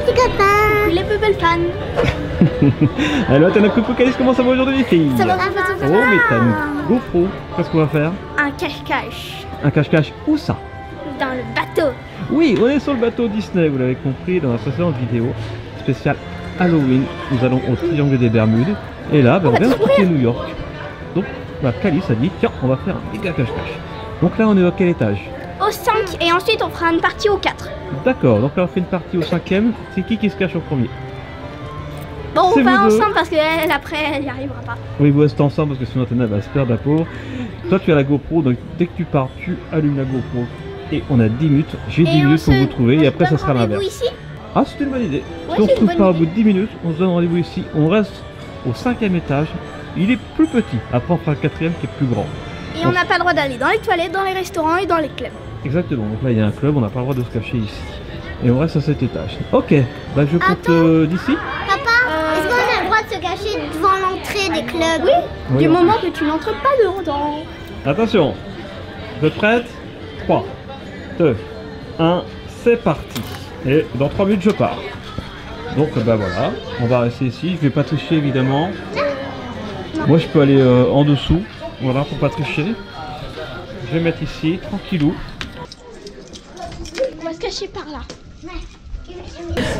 petits copains. Les plus belles fans. Alors, t'as coucou Calice, comment ça va aujourd'hui les filles? Ça va, Oh, mais t'as une GoPro. Qu'est-ce qu'on va faire? Un cache-cache Un cache-cache. Où ça? dans le bateau. Oui, on est sur le bateau Disney, vous l'avez compris dans la précédente vidéo spéciale Halloween. Nous allons au Triangle des Bermudes. Et là, on vient de quitter New York. Donc, Calice a dit, tiens, on va faire un méga cache-cache. Donc là, on est à quel étage? Au 5 et ensuite on fera une partie au 4. D'accord, donc là on fait une partie au 5e. C'est qui se cache au premier? Bon, C'est on va vous deux. ensemble parce qu'elle après elle n'y arrivera pas. Oui, vous restez ensemble parce que sinon Athéna va se perdre la pauvre. Toi tu as la GoPro, donc dès que tu pars, tu allumes la GoPro. Et on a 10 minutes, j'ai 10 minutes pour vous trouver et après ça sera l'inverse. Ici. Ah, c'était une bonne idée. Ouais, Si on se c'est une trouve bonne pas au idée. bout de 10 minutes, on se donne rendez-vous ici. On reste au 5e étage. Il est plus petit. Après on fera le 4e qui est plus grand. Et on n'a pas le droit d'aller dans les toilettes, dans les restaurants et dans les clubs. Exactement, donc là il y a un club, on n'a pas le droit de se cacher ici. Et on reste à cet étage. Ok, bah je compte d'ici. Papa, est-ce qu'on a le droit de se cacher devant l'entrée des clubs? Oui. Oui, Du on- moment que tu n'entres pas dedans. Attention, vous êtes prête? 3, 2, 1, c'est parti. Et dans 3 minutes je pars. Donc bah voilà, on va rester ici, je vais pas tricher évidemment. Moi je peux aller en dessous, voilà, pour pas tricher. Je vais mettre ici, tranquillou. On va se cacher par là.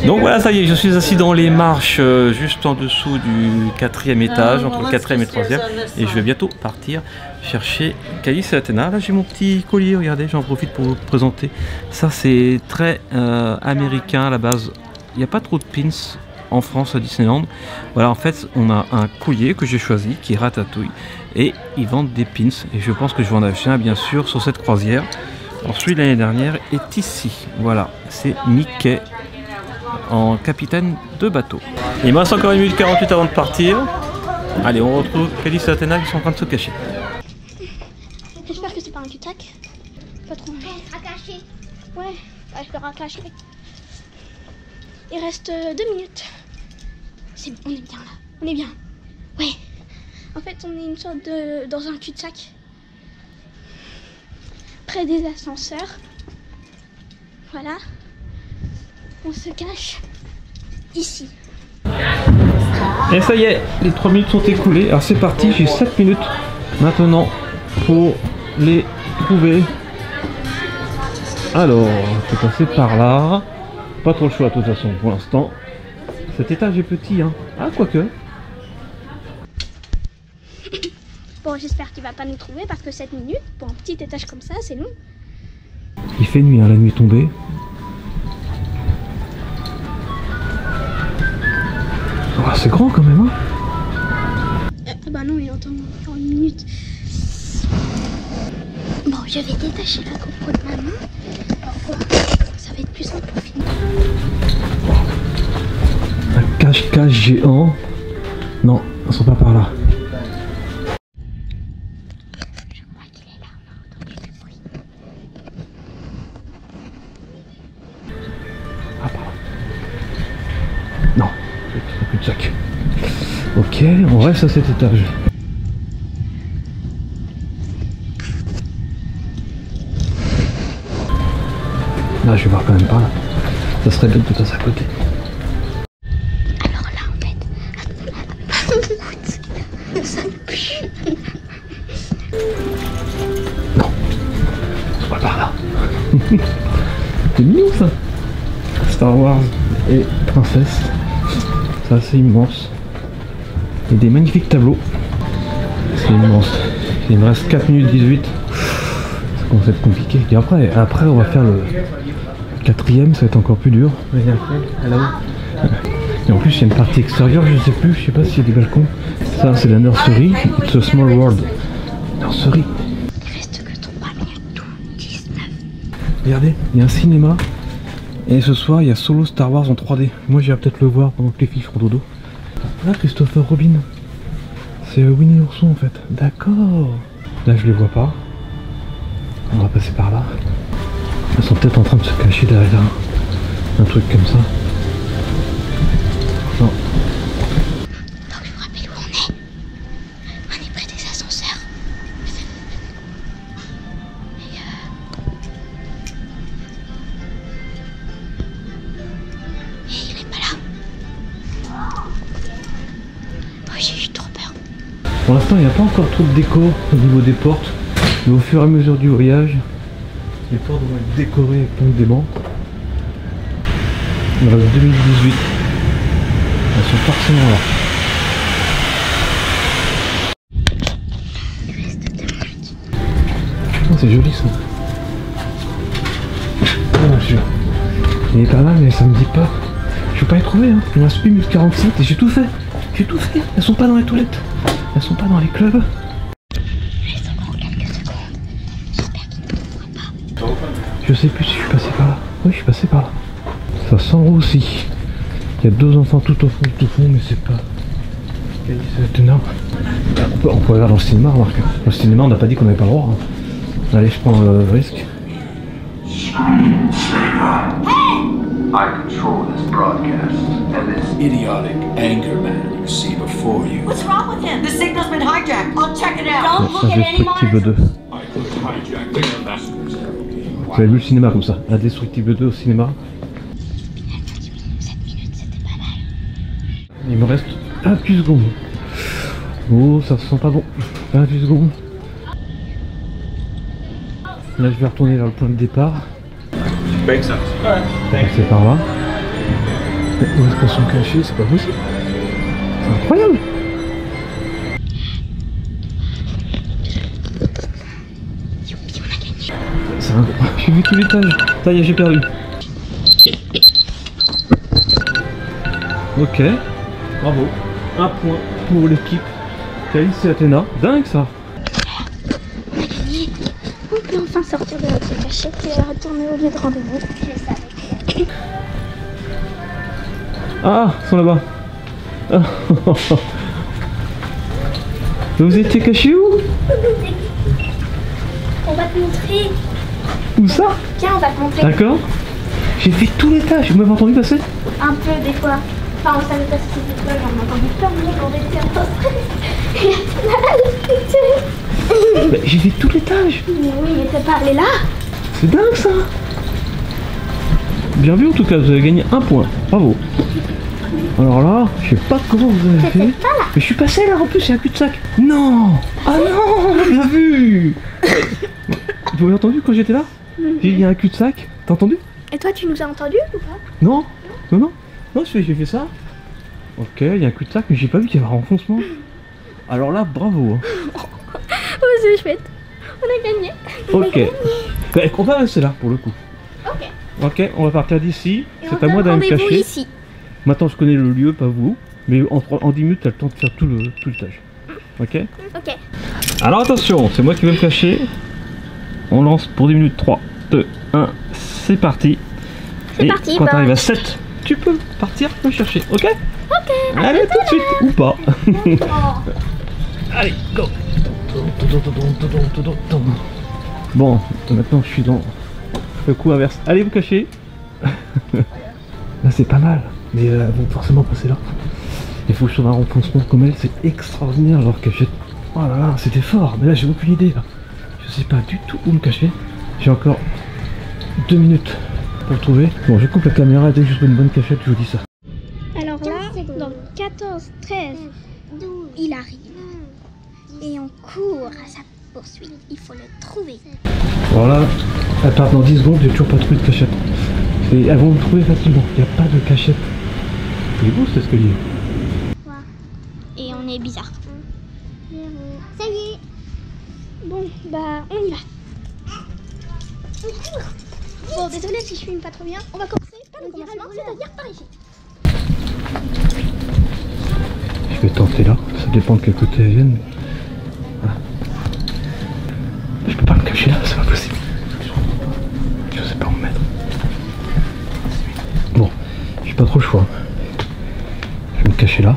Donc voilà, ça y est, je suis assis dans les marches juste en dessous du 4e étage, entre le 4e et le 3e. Et je vais bientôt partir chercher Calice et Athéna. Là j'ai mon petit collier, regardez, j'en profite pour vous le présenter. Ça c'est très américain à la base. Il n'y a pas trop de pins en France à Disneyland. Voilà, en fait on a un collier que j'ai choisi qui est Ratatouille. Et ils vendent des pins. Et je pense que je vais en acheter un bien sûr sur cette croisière. Alors celui de l'année dernière est ici. Voilà, c'est Mickey en capitaine de bateau. Il me reste encore 1 minute 48 avant de partir. Allez, on retrouve Calice et Athéna qui sont en train de se cacher. J'espère que c'est pas un cul-de-sac. Pas trop. Elle sera cachée. Ouais, bah, je le racacherai. Il reste 2 minutes. C'est bon, on est bien là. On est bien. Ouais. En fait, on est une sorte de dans un cul-de-sac. Près des ascenseurs. Voilà. On se cache ici. Et ça y est, les 3 minutes sont écoulées. Alors c'est parti, j'ai 7 minutes maintenant pour les trouver. Alors, je vais passer par là. Pas trop le choix de toute façon pour l'instant. Cet étage est petit, hein. Ah, quoique. Bon, j'espère qu'il va pas nous trouver parce que 7 minutes pour un petit étage comme ça, c'est long. Il fait nuit, hein, la nuit est tombée. Oh, c'est grand quand même, hein. Ah bah non, il entend encore 1 minute. Bon, je vais détacher la GoPro de ma main. Ça va être plus simple pour finir. Un cache-cache géant. Non, ils sont pas par là. Je crois qu'il est là, on a entendu du bruit. Ah, par là. Non, c'est plus de sac. Ok, on reste à cet étage. Là, je vais voir quand même pas là. Ça serait bien que tu passes à côté. Alors là, en fait, écoute, ça pue. Non, c'est pas par là. C'est mignon ça. Star Wars et Princesse. C'est assez immense. Et des magnifiques tableaux. C'est immense. Il me reste 4 minutes 18. Ça commence à être compliqué. Et après on va faire le 4e, ça va être encore plus dur. Et en plus il y a une partie extérieure, je sais plus, je sais pas s'il y a des balcons. Ça c'est la nursery, It's a Small World. Nursery. Il reste que 3 minutes tout, 19. Regardez, il y a un cinéma. Et ce soir il y a Solo Star Wars en 3D. Moi j'irai peut-être le voir pendant que les filles font dodo. Là Christopher Robin. C'est Winnie l'ourson en fait. D'accord. Là je les vois pas. On va passer par là. Elles sont peut-être en train de se cacher derrière un truc comme ça. Non. Faut que je vous rappelle où on est. On est près des ascenseurs. Et il Pour l'instant, il n'y a pas encore trop de déco au niveau des portes. Mais au fur et à mesure du voyage, les portes vont être décorées avec plein d'éléments. On va 2018. Elles sont forcément là. Oh, c'est joli ça. Il est pas mal, mais ça me dit pas. Je vais pas les trouver, hein. Il me reste 1 minute 47 et j'ai tout fait. J'ai tout fait. Elles sont pas dans les toilettes. Elles sont pas dans les clubs. Je sais plus si je suis passé par là. Oui, je suis passé par là. Ça sent aussi. Il y a 2 enfants tout au fond, mais c'est pas. C'est énorme. On peut aller dans le cinéma, remarque. Dans le cinéma, on n'a pas dit qu'on n'avait pas le droit. Hein. Allez, je prends le risque. I control this broadcast and this idiotic anger man you see before you. What's wrong with him? The signal's been hijacked. I'll check it out. Don't look at any Indestructible 2. monitors. I could hijack the ambassador's aeroplane. Vous avez vu le cinéma comme ça. Indestructible 2 au cinéma. Il me reste 28 secondes. Oh, ça sent pas bon. 28 secondes. Là, je vais retourner vers le point de départ. C'est par là. Mais où est-ce qu'elles sont cachées? C'est pas possible. C'est incroyable. J'ai vu tout l'étage. Ça y est, j'ai perdu. Ok. Bravo. 1 point pour l'équipe Calice et Athéna. Dingue ça. On peut enfin sortir de notre cachette et retourner au lieu de rendez-vous. Je savais. Ah, ils sont là-bas. Ah. Vous étiez cachés où? On va te montrer. Où ça? Tiens, on va te montrer. D'accord. J'ai fait tout l'étage. Vous m'avez entendu passer? Un peu des fois. Enfin, on savait pas si c'était toi, j'en ai entendu plein de gens quand on était en stress. Et Bah, j'ai fait tout l'étage. mais oui, mais t'es pas allé là? C'est dingue ça. Bien vu en tout cas, vous avez gagné 1 point. Bravo. Alors là, je sais pas comment vous avez fait. Pas là. Mais je suis passé là en plus, il y a un cul-de-sac. Non. Ah non, bien vu. Vous avez entendu quand j'étais là? Il y a un cul-de-sac. T'as entendu? Et toi, tu nous as entendus ou pas? Non. Non, non. Non, j'ai fait ça. Ok, il y a un cul-de-sac, mais j'ai pas vu qu'il y avait un renfoncement. Alors là, bravo. Oh, c'est chouette. On a gagné. Ok. Bah, on va rester là pour le coup. Ok. Ok, on va partir d'ici. Et C'est à moi d'aller me rendez-vous cacher. ici. Maintenant, je connais le lieu, pas vous. Mais en 10 minutes, t'as le temps de faire tout l'étage. Ok? Ok. Alors attention, c'est moi qui vais me cacher. On lance pour 10 minutes. 3, 2, 1, c'est parti. C'est Et parti, quand bah. t'arrives à 7, tu peux partir me chercher, ok? Ok. Allez, tout de suite, ou pas. Oh. Allez, go. Bon, maintenant je suis dans le coup inverse. Allez vous cacher. Là c'est pas mal, mais elles vont forcément passer là. Il faut que je trouve un renfoncement comme elle, c'est extraordinaire leur cachette. Oh là là, c'était fort, mais là j'ai aucune idée là. Je sais pas du tout où me cacher. J'ai encore 2 minutes pour le trouver. Bon, je coupe la caméra et dès que je trouve une bonne cachette, je vous dis ça. Alors là, 15 secondes. dans 14, 13, 12, il arrive. Et on court à sa poursuite. Il faut le trouver. Alors là, elle part dans 10 secondes, j'ai toujours pas trouvé de cachette. Et elles vont me trouver facilement, il n'y a pas de cachette. Il est beau cet escalier. Et on est bizarre. ça y est. Bon, bah, on y va. Bon, désolé si je filme pas trop bien. On va commencer par le commencement, c'est-à-dire par ici. Je vais tenter là, ça dépend de quel côté elles viennent. Voilà. Je peux pas me cacher là, c'est pas possible. Je sais pas où me mettre. Bon, j'ai pas trop le choix. Je vais me cacher là.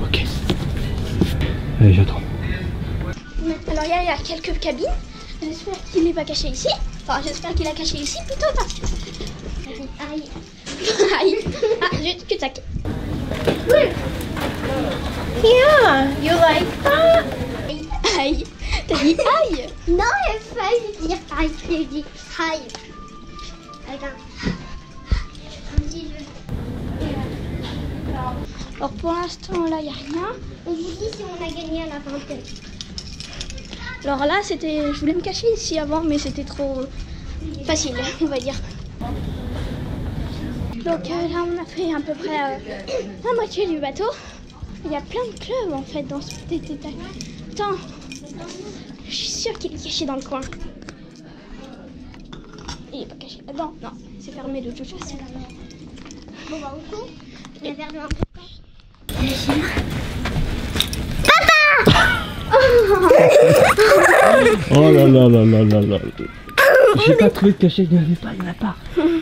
Ok. Allez, j'attends. Alors, il y a quelques cabines. J'espère qu'il n'est pas caché ici. Enfin, j'espère qu'il a caché ici plutôt pas. Aïe. Aïe. Ah, juste cul-de-sac. Yeah, you like that? Aïe. T'as dit aïe? Non, il fallait dire aïe, j'ai dit aïe. Regarde. Alors pour l'instant, là, il n'y a rien. On vous dit si on a gagné à la fin. Alors là, c'était, je voulais me cacher ici avant, mais c'était trop facile, on va dire. Donc là, on a fait à peu près la moitié du bateau. Il y a plein de clubs en fait dans ce petit état. Attends, je suis sûre qu'il est caché dans le coin. Il est pas caché là-dedans, non, c'est fermé de toute façon. Bon bah on court. Il a perdu un peu de temps. Oh là là là là là là. J'ai pas trouvé de cachette, il n'y en a pas.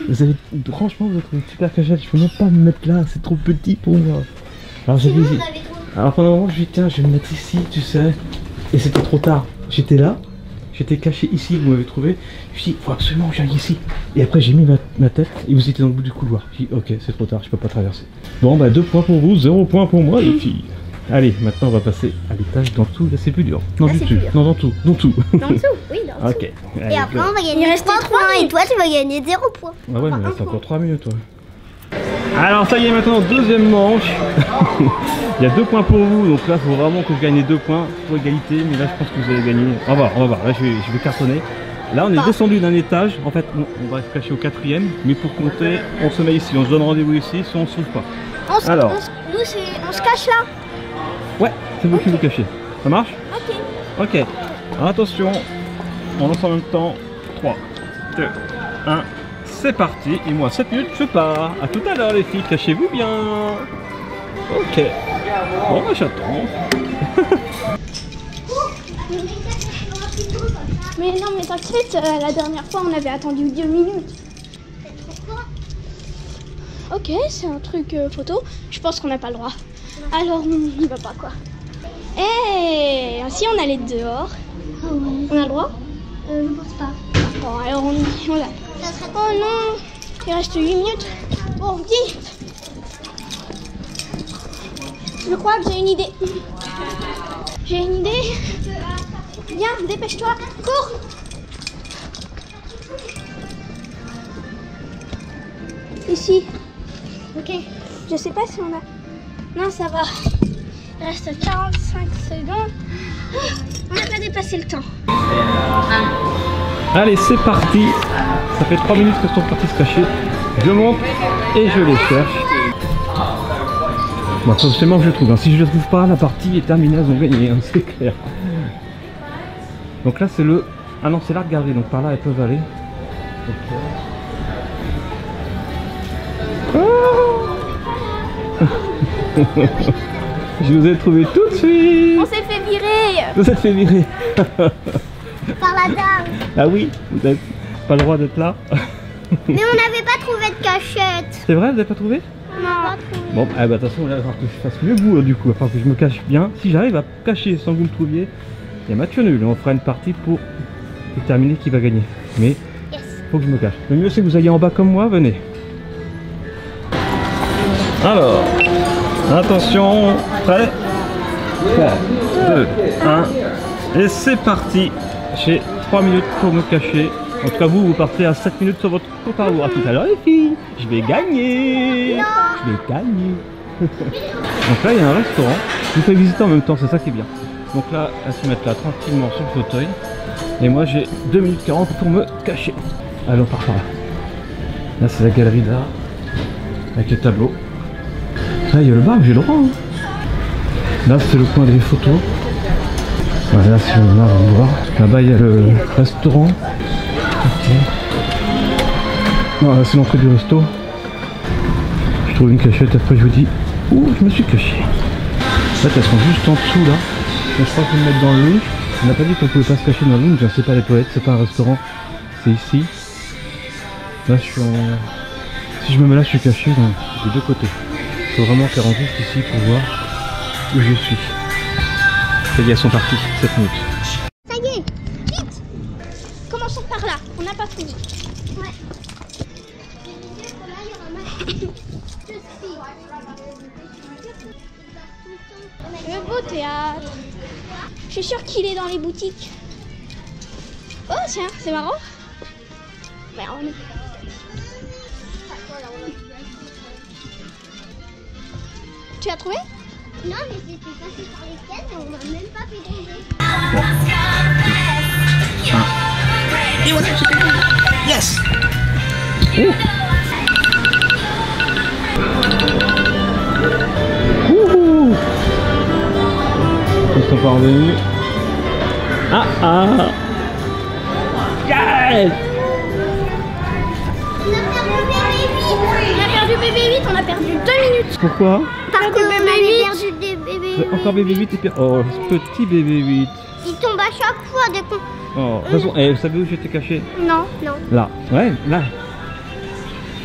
Vous avez, franchement, vous avez trouvé une super cachette. Je peux même pas me mettre là, c'est trop petit pour moi. Alors j'ai dit. Alors pendant un moment, je dis tiens, je vais me mettre ici, tu sais. Et c'était trop tard. J'étais là, j'étais caché ici, vous m'avez trouvé. Je me suis dit, faut absolument que j'aille ici. Et après, j'ai mis ma tête et vous étiez dans le bout du couloir. J'ai dit, ok, c'est trop tard, je peux pas traverser. Bon, bah 2 points pour vous, 0 points pour moi, les filles. Allez, maintenant on va passer à l'étage dans tout. Là, c'est plus dur. Non, Là, du c'est tout. plus dur. Non, dans tout. Dans tout. Dans le dessous, oui, dans le dessous. Ok. Et Allez, après, go. on va gagner 3 points et toi, tu vas gagner 0 points. Ah ouais, mais Enfin, là, un c'est point. encore 3 minutes, toi. Alors, ça y est, maintenant, deuxième manche. Il y a 2 points pour vous, donc là, il faut vraiment que je gagne 2 points pour égalité. Mais là, je pense que vous allez gagner. On va voir. Là, je vais cartonner. Là, on est descendu d'un étage. En fait, on va se cacher au 4e. Mais pour compter, on se met ici. On se donne rendez-vous ici si on ne se trouve pas. Alors. Nous, on se cache là. Ouais, c'est vous qui vous cachez. Ça marche? Ok. Ok. Alors, attention, on lance en même temps. 3, 2, 1. C'est parti. Et moi, 7 minutes, je pars. A tout à l'heure, les filles. Cachez-vous bien. Ok. Bon, bah, j'attends. Mais non, mais t'inquiète, la dernière fois, on avait attendu 2 minutes. Ok, c'est un truc photo. Je pense qu'on n'a pas le droit. Alors, on n'y va pas, quoi. Eh, si on allait dehors, on a le droit? Je pense pas. Bon, alors on y va. Ça serait Oh non, il reste 8 minutes. Bon, vite. Je crois que j'ai une idée. J'ai une idée. Viens, dépêche-toi. Cours. Ici. Ok. Je sais pas si on a... Non, ça va. Il reste 45 secondes. On n'a pas dépassé le temps. Allez, c'est parti. Ça fait 3 minutes que sont partis se cacher. Je monte et je les cherche. Bon, forcément que je trouve. Si je ne les trouve pas, la partie est terminée. Elles ont gagné, hein, c'est clair. Donc là, c'est le... Ah non, c'est l'arc galerie. Donc par là, elles peuvent aller. Okay. Je vous ai trouvé tout de suite. On s'est fait virer. Vous êtes fait virer. Par la dame. Ah oui, vous n'avez pas le droit d'être là. Mais on n'avait pas trouvé de cachette. C'est vrai, vous n'avez pas trouvé? Non. Bon, bah attention, là, il va falloir que je fasse mieux que vous, du coup. Il va falloir que je me cache bien. Si j'arrive à me cacher sans que vous me trouviez, il y a match nul. On fera une partie pour déterminer qui va gagner. Mais il faut que je me cache. Le mieux, c'est que vous ayez en bas comme moi. Venez. Alors, attention, prêt? 3, 2, 1. Et c'est parti. J'ai 3 minutes pour me cacher. En tout cas, vous partez à 7 minutes sur votre compte à rebours. À tout à l'heure, les filles. Je vais gagner. Je vais gagner. Donc là, il y a un restaurant. Je vous fais visiter en même temps, c'est ça qui est bien. Donc là, elles se mettent là tranquillement sur le fauteuil. Et moi, j'ai 2 minutes 40 pour me cacher. Allez, on part par là. Là, c'est la galerie d'art. Avec les tableaux. Là, il y a le bar, j'ai le droit. Hein. Là, c'est le coin des photos. Voilà, si on va voir. Là-bas, il y a le restaurant. Ok. Non, là, c'est l'entrée du resto. Je trouve une cachette, après je vous dis où je me suis caché. En fait, elles sont juste en dessous, là. Donc, je crois que je vais me mettre dans le lounge. On n'a pas dit qu'on pouvait pas se cacher dans le lounge. C'est pas les toilettes, c'est pas un restaurant. C'est ici. Là, je suis en... Si je me mets là, je suis caché des deux côtés. Il faut vraiment qu'elle rentre juste ici pour voir où je suis. Ça y est, elles sont parties, 7 minutes. Ça y est, vite. Commençons par là. On n'a pas trouvé. Ouais. Le beau théâtre. Je suis sûre qu'il est dans les boutiques. Oh tiens, c'est marrant. Merde. Tu as trouvé? Non, mais c'était passé par les caisses et on m'a même pas fait tomber. Yes. Wouhou! Ils sont parvenus. Ah ah! Yes! On a perdu bébé 8. On a perdu bébé 8, on a perdu 2 minutes. Pourquoi? Parce qu'on bébé avait 8. perdu des bébés. Encore bébé 8 et puis... Oh, ce petit bébé 8. Il tombe à chaque fois dès qu'on... Oh, raison. Eh, vous savez où j'étais caché? Non, non. Là. Ouais, là.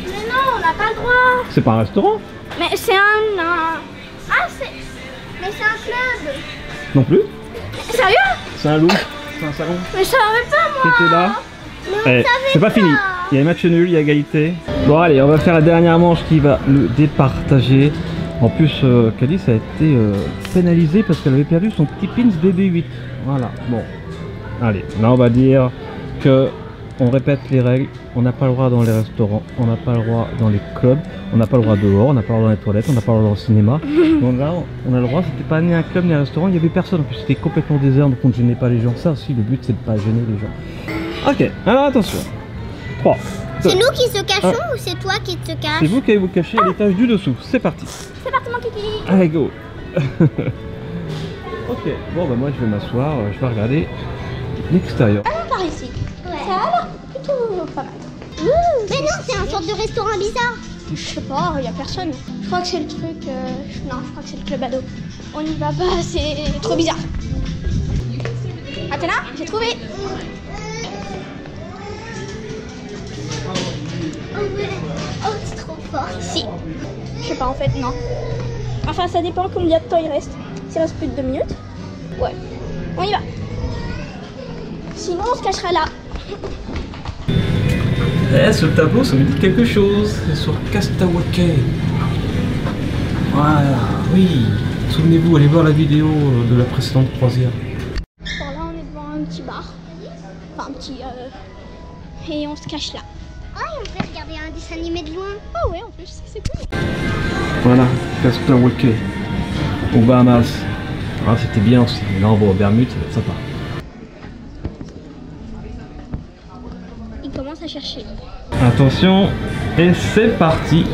Mais non, on n'a pas le droit. C'est pas un restaurant? Mais c'est un... Ah, c'est... Mais c'est un club. Non plus? Sérieux? C'est un loup. C'est un salon. Mais je savais pas, moi. Qui était là? Mais on Eh, savait c'est pas fini. Il y a match nul, il y a égalité. Bon allez, on va faire la dernière manche qui va le départager. En plus, Calice a été pénalisée parce qu'elle avait perdu son petit pins BB8. Voilà, bon. Allez, là on va dire que on répète les règles. On n'a pas le droit dans les restaurants, on n'a pas le droit dans les clubs, on n'a pas le droit dehors, on n'a pas le droit dans les toilettes, on n'a pas le droit dans le cinéma. Donc là, on a le droit, c'était pas ni un club ni un restaurant, il n'y avait personne. En plus, c'était complètement désert, donc on ne gênait pas les gens. Ça aussi, le but c'est de pas gêner les gens. Ok, alors attention. 3. C'est nous qui se cachons ou c'est toi qui te C'est caches? vous qui allez vous cacher à l'étage du dessous. C'est parti. C'est parti, mon kiki. Allez, go. Ok, bon bah moi je vais m'asseoir, je vais regarder l'extérieur. Par ici. Ouais. Ça a l'air plutôt pas mal. Mais non, c'est un sorte de restaurant bizarre. Je sais pas, il y a personne. Je crois que c'est le truc... Non, je crois que c'est le club ado. On n'y va pas, c'est trop bizarre. Athéna, j'ai trouvé. Oh, c'est trop fort. Si. Je sais pas en fait, non. Enfin, ça dépend combien de temps il reste. S'il reste plus de 2 minutes. Ouais. On y va. Sinon, on se cachera là. Eh, ce tableau, ça me dit quelque chose. C'est sur Castawake. Voilà, oui. Souvenez-vous, allez voir la vidéo de la précédente croisière. Bon, là, on est devant un petit bar. Enfin, un petit... Et on se cache là. Ah, et on peut regarder un dessin animé de loin. Ah ouais, en plus, c'est cool. Voilà, Castawake, aux Bahamas. Ah, c'était bien aussi. Mais là, on va aux Bermudes, ça va être sympa. Il commence à chercher. Attention, et c'est parti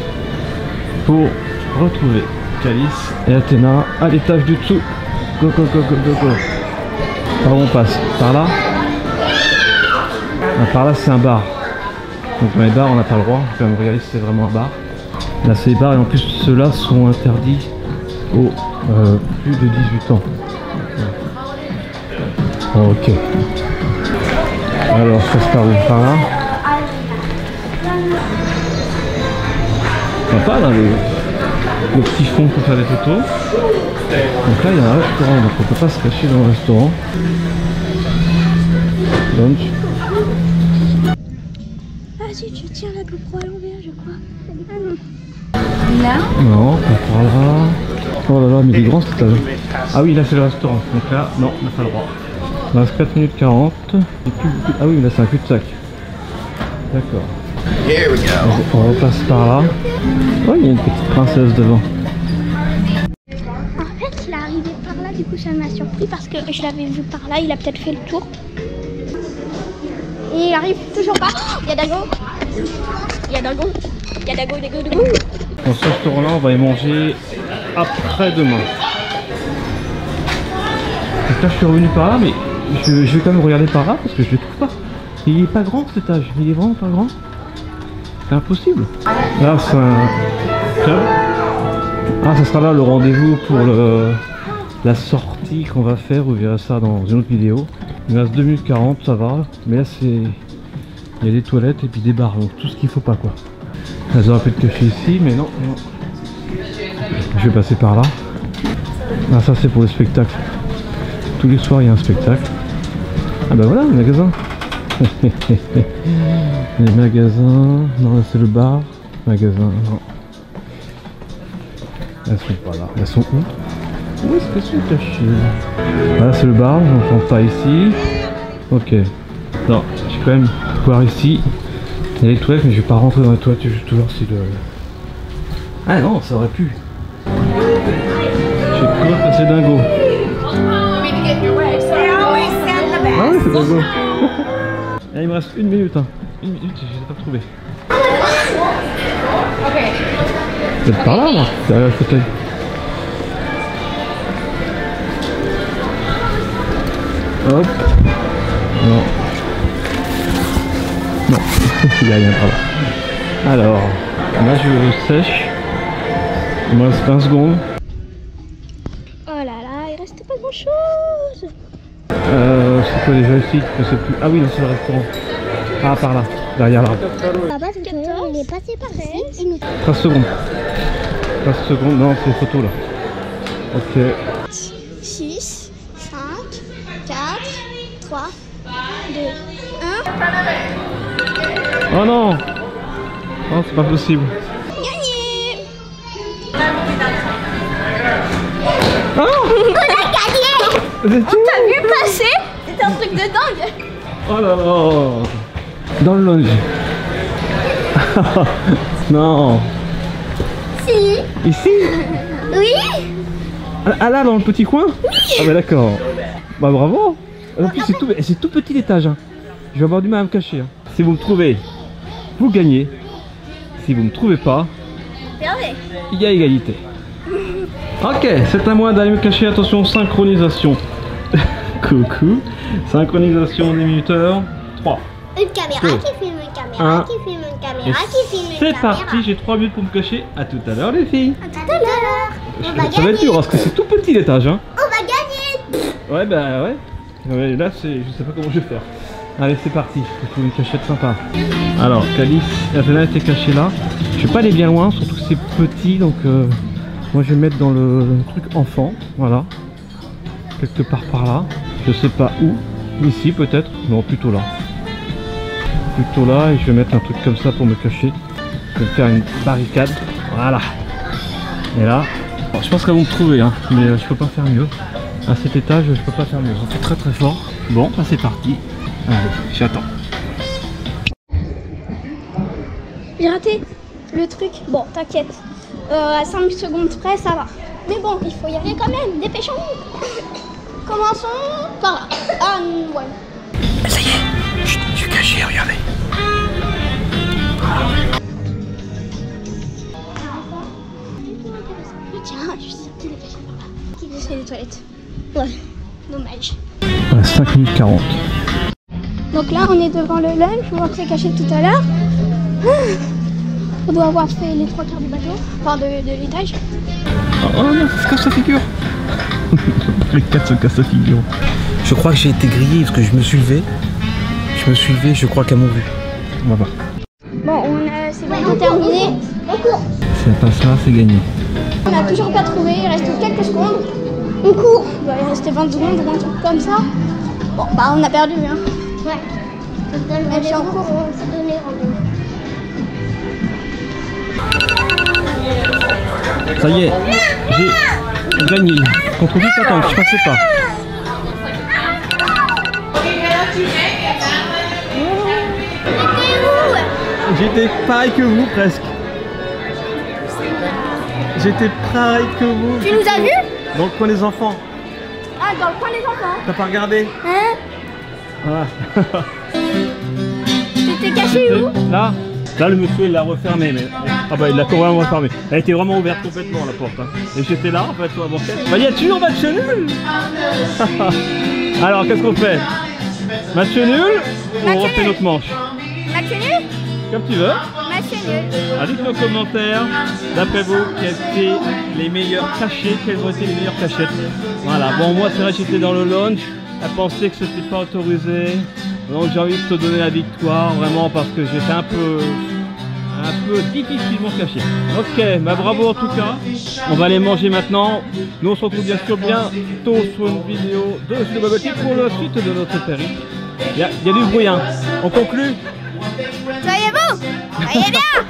pour retrouver Calice et Athéna à l'étage du dessous. Go, go, go, go, go, go. Par où on passe? Par là? Ah, par là, c'est un bar. Donc dans les bars, on n'a pas le droit. On peut même regarder si c'est vraiment un bar. Là, c'est les bars et en plus, ceux-là sont interdits aux plus de 18 ans. Ok. Alors, ça se par où? Par là? Sympa dans le petit fond pour faire des photos. Donc là, il y a un restaurant, donc on peut pas se cacher dans le restaurant. Donc, Ah si, tu tiens la GoPro à l'envers, je crois. Ah non. Là? non, on parlera. Oh là là, mais il est grand cet étage. Ah oui, là c'est le restaurant. Donc là, non, on n'a pas le droit. Il reste 4 minutes 40. Et puis, ah oui, là c'est un cul-de-sac. D'accord. On repasse par là. Oh, il y a une petite princesse devant. En fait, il est arrivé par là, du coup ça m'a surpris parce que je l'avais vu par là, il a peut-être fait le tour. Et il arrive toujours pas. Il y a Dago. Il y a Dago. Il y a Dago, Dago, Dago. Dans ce restaurant-là, on va y manger après-demain. Donc là, je suis revenu par là, mais je vais quand même regarder par là parce que je le trouve pas. Il est pas grand cet étage, il est vraiment pas grand. C'est impossible. Là, c'est un club. Ah, ça sera là le rendez-vous pour la sortie qu'on va faire. Vous verrez ça dans une autre vidéo. Il reste 2 minutes 40, ça va. Mais là, c'est... il y a des toilettes et puis des bars, donc tout ce qu'il faut pas, quoi. Elles auraient pu le cacher ici, mais non, non. Je vais passer par là. Ah, ça c'est pour le spectacle. Tous les soirs, il y a un spectacle. Ah bah voilà, le magasin. Les magasins. Non, là c'est le bar. Magasin, non. Elles sont pas là. Elles sont où? Où est-ce qu'elles sont cachées? Voilà, c'est le bar. On n'entend pas ici. Ok. Non, je vais quand même voir ici. Il y a les toilettes, mais je vais pas rentrer dans les toilettes. Je vais juste voir si le... Ah non, ça aurait pu. Je crois que c'est dingo. Ah oui, c'est dingo. Et il me reste 1 minute. Hein. 1 minute, je ne l'ai pas trouvé. Peut-être par là, moi, derrière le fauteuil. Hop. Non. Non, il n'y a rien par là. Alors, là je sèche. Il me reste 20 secondes. Oh là là, il reste pas grand chose. C'est quoi déjà ici? Je sais plus. Ah oui, non, c'est le restaurant. Ah, par là, derrière l'arbre. Papa, il est passé par ici. 13 secondes. 13 secondes, non, c'est les photos là. Ok. 6, 5, 4, 3, 2, 1. Oh non! Non, c'est pas possible. Gagné! Oh! On a gagné! T'as vu passer? C'était un truc de dingue! Oh là là! Dans le lounge. Non! Si. Ici? Oui. Ah là, dans le petit coin? Oui! Ah bah d'accord. Bah bravo! En plus c'est tout petit l'étage. Hein. Je vais avoir du mal à me cacher. Hein. Si vous me trouvez, vous gagnez. Si vous me trouvez pas, Regardez! il y a égalité. Ok, c'est à moi d'aller me cacher. Attention, synchronisation. Coucou. Synchronisation des minuteurs. 3. Une caméra qui filme, une caméra qui filme, une caméra qui filme, une c'est caméra. parti, j'ai 3 minutes pour me cacher. À tout à l'heure les filles. À tout à l'heure. On va Ça va être dur parce que c'est tout petit l'étage. Hein. On va gagner. Ouais bah ouais. Ouais, là c'est, je sais pas comment je vais faire. Allez c'est parti, il faut une cachette sympa. Alors Calice et Athena étaient cachés là. Je vais pas aller bien loin, surtout que c'est petit donc moi je vais mettre dans le truc enfant, voilà. Quelque part par là, je sais pas où, ici peut-être, non plutôt là. Plutôt là et je vais mettre un truc comme ça pour me cacher. Je vais me faire une barricade, voilà. Et là, bon, je pense qu'elles vont me trouver hein, mais je peux pas faire mieux. À cet étage je peux pas faire mieux, c'est très très fort. Bon, bah, c'est parti. Allez, j'attends. J'ai raté le truc. Bon, t'inquiète. À 5 secondes près, ça va. Mais bon, il faut y aller quand même. Dépêchons-nous. Commençons par là. Ah, ouais. Ça y est, je suis caché, regardez. Tiens, je suis sortie des cachettes par là. C'est les toilettes. Ouais, dommage. 5 minutes 40. Donc là, on est devant le lunch, on s'est caché tout à l'heure. On doit avoir fait les 3 quarts du bateau, enfin de l'étage. Oh non, ça se casse la figure. Les 4 se cassent la figure. Je crois que j'ai été grillé parce que je me suis levé. Je crois qu'elles m'ont vu. On va voir. Bon, c'est bientôt terminé. On court. Si elle passe là, c'est gagné. On n'a toujours pas trouvé, il reste quelques secondes. On court. Il restait 20 secondes ou un truc comme ça. Bon, bah on a perdu. Hein. Ouais. Allez, on court. On s'est donné rendez-vous. Ça y est, j'ai gagné. Contre toute attente, je pensais pas. J'étais pareil que vous presque. J'étais pareil que vous. Tu nous as vus? Dans le coin des enfants. Ah, dans le coin des enfants. T'as pas regardé? Hein? Voilà. Tu t'es caché où? Là, le monsieur il l'a refermé, mais ah bah il l'a complètement refermé. Elle était vraiment ouverte complètement la porte. Hein. Et j'étais là en fait sur la banquette. Bah y a toujours match nul. Alors qu'est-ce qu'on fait? Match nul ou on refait notre manche? Match nul? Comme tu veux. Match nul. Dites nos commentaires, d'après vous, quels étaient les meilleurs cachets, quelles ont été les meilleures cachettes. Voilà, bon moi c'est vrai j'étais dans le lounge, elle pensait que c'était pas autorisé. Donc j'ai envie de te donner la victoire, vraiment parce que j'étais un peu difficilement caché. Ok, bah bravo en tout cas. On va aller manger maintenant. Nous on se retrouve bien sûr bientôt sur une vidéo de Studio Bobotie pour la suite de notre périple. Il y a du bruit hein. On conclut? Soyez bon! Soyez bien!